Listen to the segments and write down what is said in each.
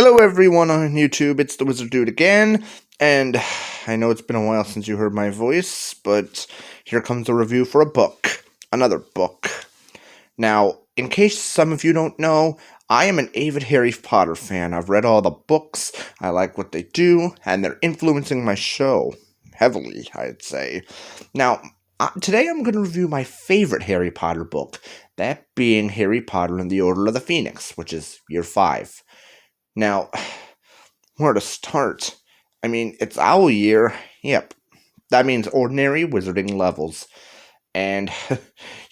Hello everyone on YouTube, it's the Wizard Dude again, and I know it's been a while since you heard my voice, but here comes a review for a book. Another book. Now, in case some of you don't know, I am an avid Harry Potter fan. I've read all the books, I like what they do, and they're influencing my show. Heavily, I'd say. Now, today I'm going to review my favorite Harry Potter book, that being Harry Potter and the Order of the Phoenix, which is year 5. Now, where to start? I mean, it's Owl Year. Yep. That means ordinary wizarding levels. And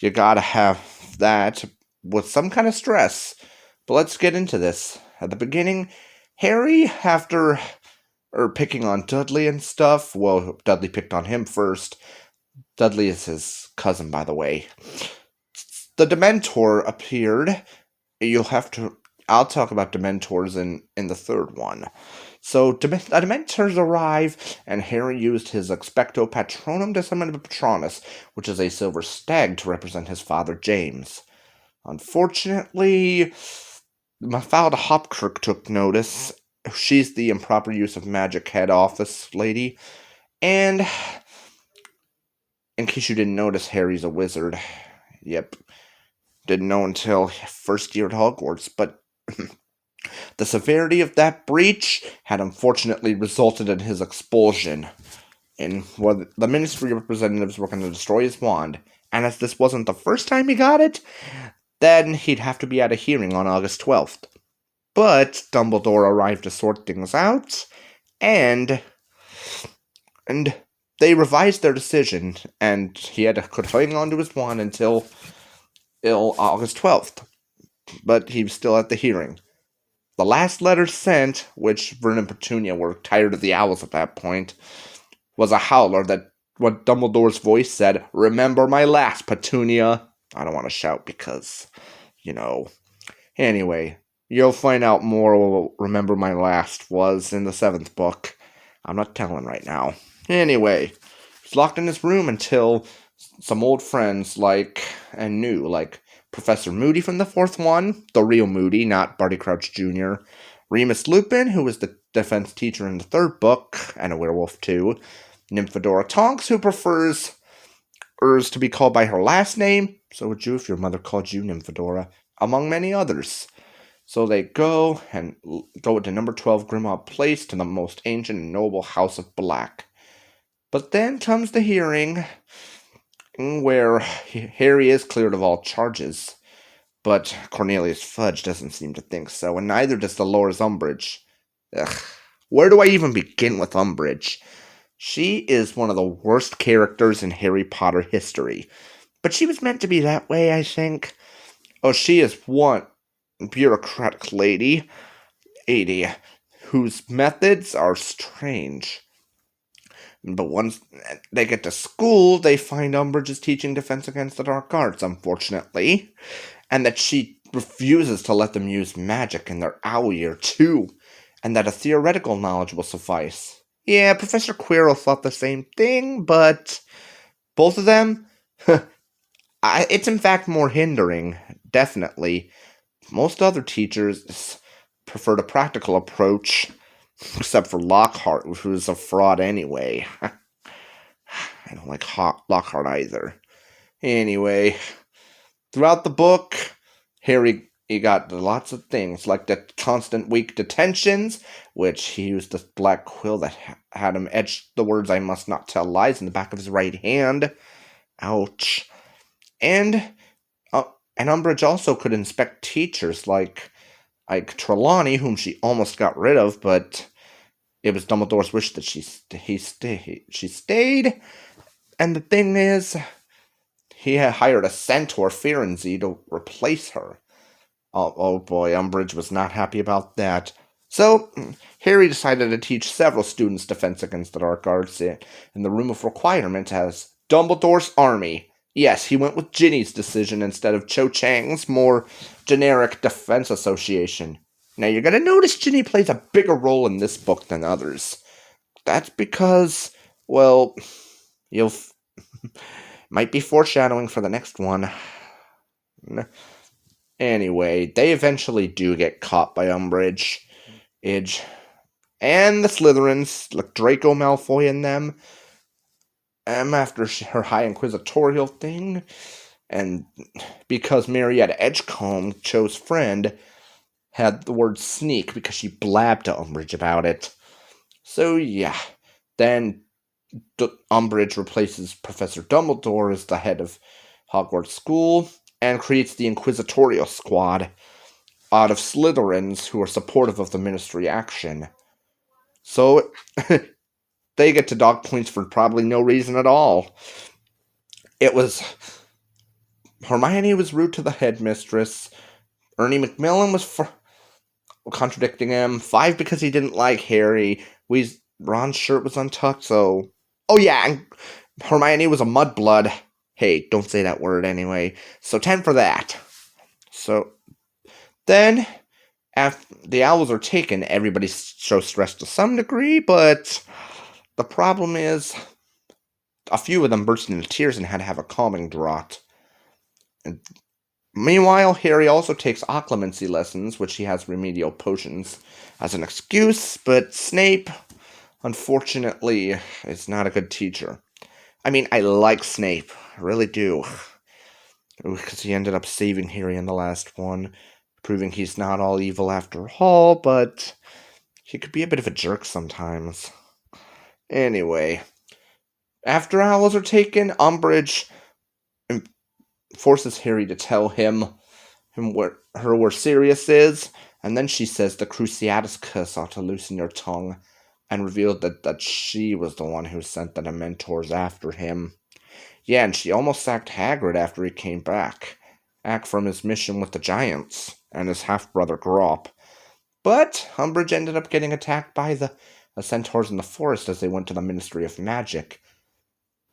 you gotta have that with some kind of stress. But let's get into this. At the beginning, Harry, after picking on Dudley and stuff, well, Dudley picked on him first. Dudley is his cousin, by the way. The Dementor appeared. I'll talk about Dementors in the third one. So, the Dementors arrive, and Harry used his Expecto Patronum to summon a Patronus, which is a silver stag to represent his father, James. Unfortunately, Mafalda Hopkirk took notice. She's the improper use of magic head office lady. And, in case you didn't notice, Harry's a wizard. Yep. Didn't know until first year at Hogwarts, but the severity of that breach had unfortunately resulted in his expulsion. The Ministry representatives were going to destroy his wand, and as this wasn't the first time he got it, then he'd have to be at a hearing on August 12th. But Dumbledore arrived to sort things out, and they revised their decision, and he could hang on to his wand until August 12th. But he was still at the hearing. The last letter sent, which Vernon and Petunia were tired of the owls at that point, was a howler that what Dumbledore's voice said, "Remember my last, Petunia." I don't want to shout because, Anyway, you'll find out more what Remember My Last was in the 7th book. I'm not telling right now. Anyway, he's locked in his room until some old friends like Professor Moody from the 4th one, the real Moody, not Barty Crouch Jr., Remus Lupin, who was the defense teacher in the 3rd book, and a werewolf too, Nymphadora Tonks, who prefers to be called by her last name, so would you if your mother called you Nymphadora, among many others. So they go to number 12 Grimmauld Place, to the most ancient and noble House of Black. But then comes the hearing, where Harry is cleared of all charges, but Cornelius Fudge doesn't seem to think so, and neither does Dolores Umbridge. Ugh, where do I even begin with Umbridge? She is one of the worst characters in Harry Potter history, but she was meant to be that way, I think. Oh, she is one bureaucratic lady, whose methods are strange. But once they get to school, they find Umbridge is teaching Defense Against the Dark Arts, unfortunately, and that she refuses to let them use magic in their Owl Year, too, and that a theoretical knowledge will suffice. Yeah, Professor Quirrell thought the same thing, but both of them, it's in fact more hindering, definitely. Most other teachers preferred a practical approach, except for Lockhart, who's a fraud anyway. I don't like Lockhart either. Anyway, throughout the book, Harry got lots of things, like the constant weak detentions, which he used the black quill that had him etch the words "I must not tell lies" in the back of his right hand. Ouch. And Umbridge also could inspect teachers like Trelawney, whom she almost got rid of, but it was Dumbledore's wish that she stayed. And the thing is, he had hired a centaur, Firenze, to replace her. Oh boy, Umbridge was not happy about that. So, Harry decided to teach several students Defense Against the Dark Arts in the Room of Requirement as Dumbledore's Army. Yes, he went with Ginny's decision instead of Cho Chang's more generic Defense Association. Now, you're going to notice Ginny plays a bigger role in this book than others. That's because, well, might be foreshadowing for the next one. Anyway, they eventually do get caught by Umbridge. age. And the Slytherins, like Draco Malfoy and them, after her High Inquisitorial thing, and because Marietta Edgecombe chose friend, had the word sneak because she blabbed to Umbridge about it. So yeah, then Umbridge replaces Professor Dumbledore as the head of Hogwarts School and creates the Inquisitorial Squad out of Slytherins who are supportive of the Ministry action. So they get to dock points for probably no reason at all. It was Hermione was rude to the headmistress. Ernie Macmillan was contradicting him. 5 because he didn't like Harry. Ron's shirt was untucked, so... Oh yeah, and Hermione was a mudblood. Hey, don't say that word anyway. So 10 for that. So then, after the owls are taken, everybody shows stress to some degree, but the problem is a few of them burst into tears and had to have a calming draught. And meanwhile, Harry also takes occlumency lessons, which he has remedial potions as an excuse, but Snape, unfortunately, is not a good teacher. I mean, I like Snape. I really do. Because he ended up saving Harry in the last one, proving he's not all evil after all, but he could be a bit of a jerk sometimes. Anyway, after owls are taken, Umbridge forces Harry to tell him where Sirius is, and then she says the Cruciatus Curse ought to loosen your tongue, and revealed that she was the one who sent the Dementors after him. Yeah, and she almost sacked Hagrid after he came back from his mission with the Giants and his half-brother Grawp. But Umbridge ended up getting attacked by the centaurs in the forest as they went to the Ministry of Magic,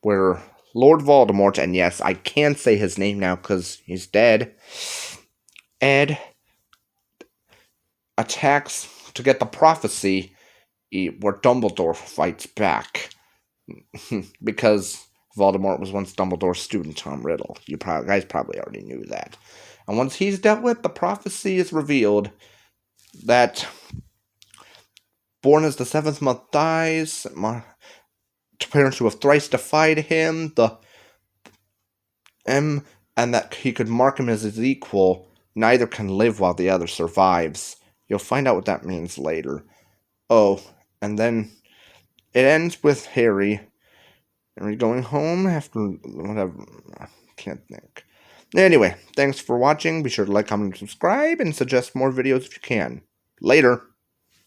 where Lord Voldemort, and yes, I can say his name now because he's dead, Ed, attacks to get the prophecy where Dumbledore fights back. Because Voldemort was once Dumbledore's student, Tom Riddle. You guys probably already knew that. And once he's dealt with, the prophecy is revealed that born as the 7th month dies, parents who have thrice defied him, and that he could mark him as his equal, neither can live while the other survives. You'll find out what that means later. Oh, and then it ends with Harry going home after whatever. I can't think. Anyway, thanks for watching. Be sure to like, comment, and subscribe, and suggest more videos if you can. Later.